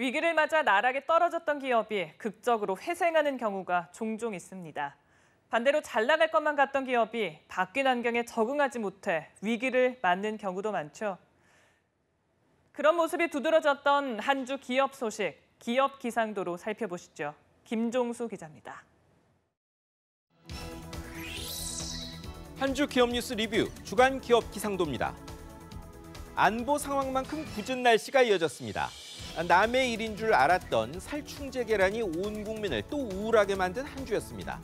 위기를 맞아 나락에 떨어졌던 기업이 극적으로 회생하는 경우가 종종 있습니다. 반대로 잘 나갈 것만 같던 기업이 바뀐 환경에 적응하지 못해 위기를 맞는 경우도 많죠. 그런 모습이 두드러졌던 한 주 기업 소식, 기업 기상도로 살펴보시죠. 김종수 기자입니다. 한 주 기업 뉴스 리뷰 주간 기업 기상도입니다. 안보 상황만큼 궂은 날씨가 이어졌습니다. 남의 일인 줄 알았던 살충제 계란이 온 국민을 또 우울하게 만든 한 주였습니다.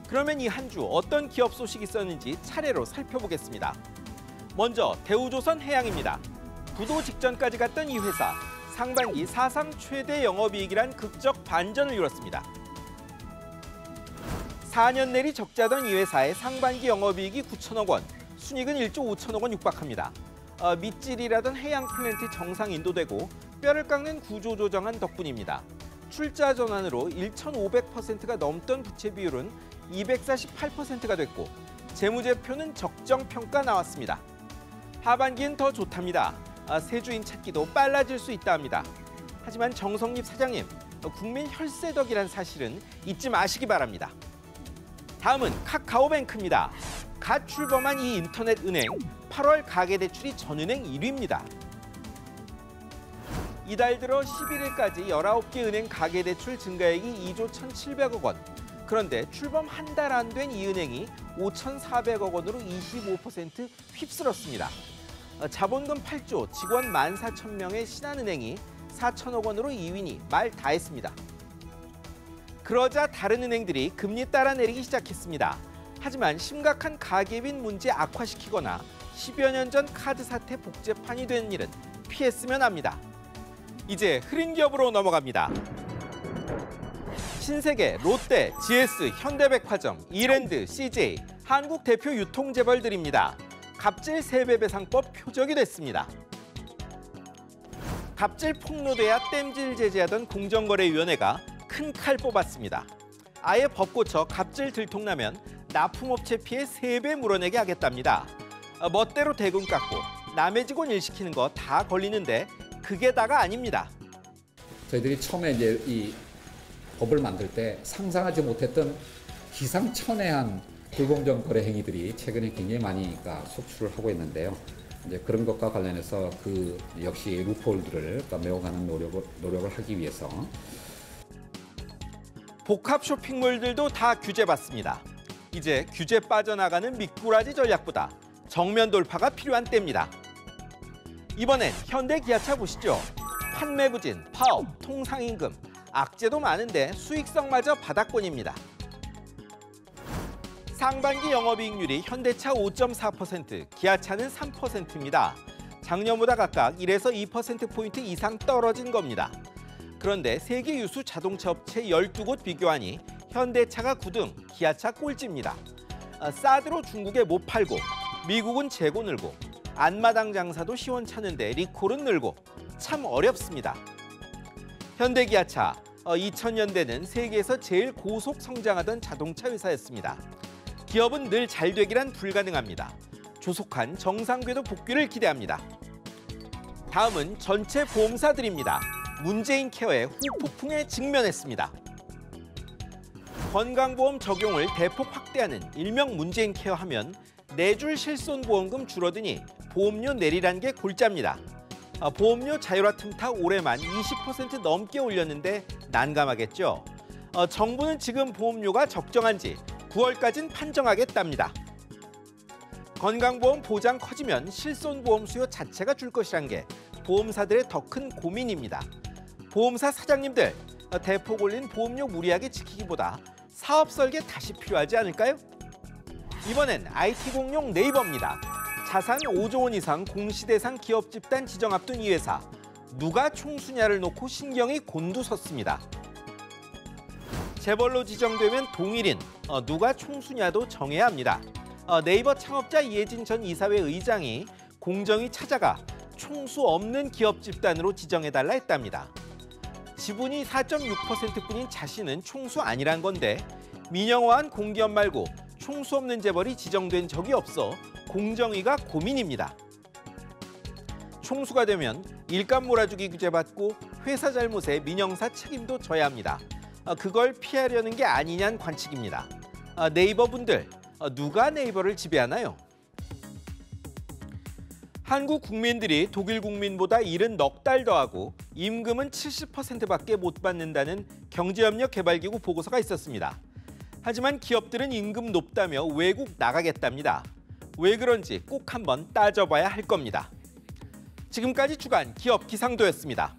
그러면 이 한 주 어떤 기업 소식이 있었는지 차례로 살펴보겠습니다. 먼저 대우조선 해양입니다. 부도 직전까지 갔던 이 회사, 상반기 사상 최대 영업이익이란 극적 반전을 이뤘습니다. 4년 내리 적자던 이 회사의 상반기 영업이익이 9천억 원, 순이익은 1조 5천억 원 육박합니다. 밑질이라던 해양 플랜트 정상 인도되고 뼈를 깎는 구조 조정한 덕분입니다. 출자 전환으로 1,500%가 넘던 부채 비율은 248%가 됐고 재무제표는 적정 평가 나왔습니다. 하반기엔 더 좋답니다. 새 주인 찾기도 빨라질 수 있다 합니다. 하지만 정성립 사장님, 국민 혈세덕이란 사실은 잊지 마시기 바랍니다. 다음은 카카오뱅크입니다. 갓 출범한 이 인터넷 은행, 8월 가계대출이 전은행 1위입니다. 이달 들어 11일까지 19개 은행 가계대출 증가액이 2조 1,700억 원. 그런데 출범 한 달 안 된 이 은행이 5,400억 원으로 25% 휩쓸었습니다. 자본금 8조, 직원 14,000명의 신한은행이 4천억 원으로 2위니 말 다 했습니다. 그러자 다른 은행들이 금리 따라 내리기 시작했습니다. 하지만 심각한 가계빈 문제 악화시키거나 10여 년 전 카드 사태 복제판이 된 일은 피했으면 합니다. 이제 흐린 기업으로 넘어갑니다. 신세계, 롯데, GS, 현대백화점, 이랜드, CJ, 한국 대표 유통재벌들입니다. 갑질 3배 배상법 표적이 됐습니다. 갑질 폭로돼야 땜질 제재하던 공정거래위원회가 큰 칼 뽑았습니다. 아예 법 고쳐 갑질 들통나면 납품업체 피해 3배 물어내게 하겠답니다. 멋대로 대금 깎고 남의 직원 일 시키는 거 다 걸리는데 그게 다가 아닙니다. 저희들이 처음에 이제 이 법을 만들 때 상상하지 못했던 기상천외한 불공정 거래 행위들이 최근에 굉장히 많이 속출을 하고 있는데요. 이제 그런 것과 관련해서 그 역시 루폴들을 메워가는 노력을 하기 위해서 복합 쇼핑몰들도 다 규제받습니다. 이제 규제 빠져나가는 미꾸라지 전략보다 정면 돌파가 필요한 때입니다. 이번엔 현대 기아차 보시죠. 판매 부진, 파업, 통상임금, 악재도 많은데 수익성마저 바닥권입니다. 상반기 영업이익률이 현대차 5.4%, 기아차는 3%입니다. 작년보다 각각 1에서 2%포인트 이상 떨어진 겁니다. 그런데 세계 유수 자동차 업체 12곳 비교하니 현대차가 9등, 기아차 꼴찌입니다. 사드로 중국에 못 팔고, 미국은 재고 늘고, 안마당 장사도 시원찮은데 리콜은 늘고, 참 어렵습니다. 현대기아차, 2000년대는 세계에서 제일 고속 성장하던 자동차 회사였습니다. 기업은 늘 잘 되기란 불가능합니다. 조속한 정상궤도 복귀를 기대합니다. 다음은 전체 보험사들입니다. 문재인 케어의 후폭풍에 직면했습니다. 건강보험 적용을 대폭 확대하는 일명 문재인 케어 하면 내줄 실손보험금 줄어드니 보험료 내리란 게 골자입니다. 보험료 자율화 틈타 올해만 20% 넘게 올렸는데 난감하겠죠. 정부는 지금 보험료가 적정한지 9월까지는 판정하겠답니다. 건강보험 보장 커지면 실손보험 수요 자체가 줄 것이란 게 보험사들의 더 큰 고민입니다. 보험사 사장님들, 대폭 올린 보험료 무리하게 지키기보다 사업 설계 다시 필요하지 않을까요? 이번엔 IT 공룡 네이버입니다. 자산 5조 원 이상 공시대상 기업 집단 지정 앞둔 이 회사. 누가 총수냐를 놓고 신경이 곤두섰습니다. 재벌로 지정되면 동일인, 누가 총수냐도 정해야 합니다. 네이버 창업자 이혜진 전 이사회 의장이 공정위 찾아가 총수 없는 기업 집단으로 지정해달라 했답니다. 지분이 4.6%뿐인 자신은 총수 아니란 건데 민영화한 공기업 말고 총수 없는 재벌이 지정된 적이 없어 공정위가 고민입니다. 총수가 되면 일감 몰아주기 규제 받고 회사 잘못에 민형사 책임도 져야 합니다. 그걸 피하려는 게 아니냐는 관측입니다. 네이버 분들, 누가 네이버를 지배하나요? 한국 국민들이 독일 국민보다 일은 넉 달 더 하고 임금은 70%밖에 못 받는다는 경제협력개발기구 보고서가 있었습니다. 하지만 기업들은 임금 높다며 외국 나가겠답니다. 왜 그런지 꼭 한번 따져봐야 할 겁니다. 지금까지 주간 기업 기상도였습니다.